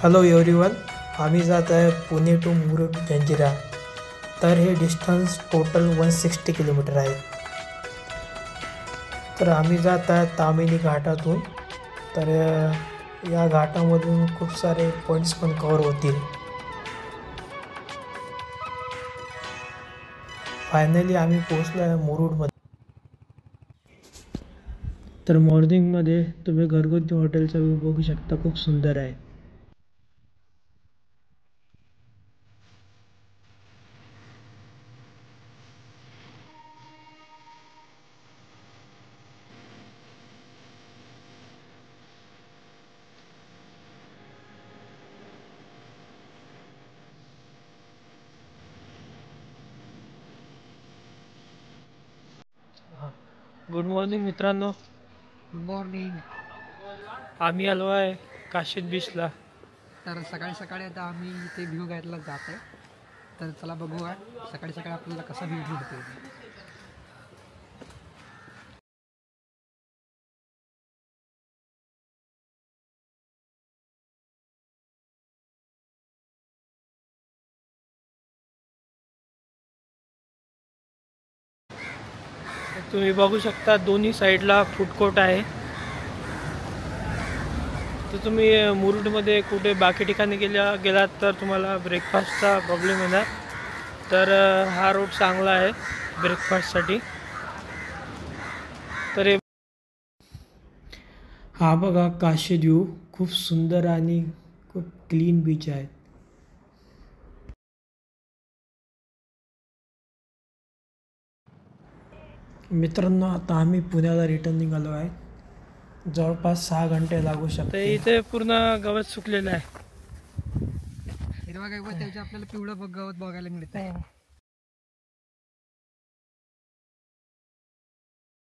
Hello everyone, आम्ही जात आहे पुणे टू मुरुड जंजिरा. तर हे डिस्टन्स टोटल 160 किलोमीटर आहे. तर आम्ही जात आहे तामिनी घाटातून. तर या घाटामधून खूप सारे पॉईंट्स पण कवर होतील. फायनली आम्ही पोहोचलो आहे मुरुडमध्ये. तर मॉर्निंगमध्ये तुम्ही घरगुती हॉटेलचा व्ह्यू बघू शकता, खूप सुंदर आहे. गुड मॉर्निंग मित्रांनो. Good morning. आम्ही आलो आहे काशीद बीचला. तर सकाळी सकाळी आता आम्ही इथे व्ह्यू घ्यायला जात आहे. तर चला बघूया सकाळी सकाळी आपल्याला कसा व्ह्यू भेटतो. तुम्ही बघू शकता दोन्ही साईडला फूड कोर्ट आहे. तर तुम्ही मुरुडमध्ये कुठे बाकी ठिकाणी गेलात तर तुम्हाला ब्रेकफास्टचा प्रॉब्लेम येणार. तर हा रोड चांगला आहे ब्रेकफास्टसाठी. तर हा बघा काशीद व्ह्यू, खूप सुंदर आणि खूप क्लीन बीच आहे. मित्रांनो, आता आम्ही पुण्याला रिटर्न निघालो आहे. जवळपास 6 घंटे लागू शकते. इथे पूर्ण गवत सुकलेलं आहे. हिरवा गवत त्याच्या आपल्याला पिवळं गवत बघायला मिळत आहे.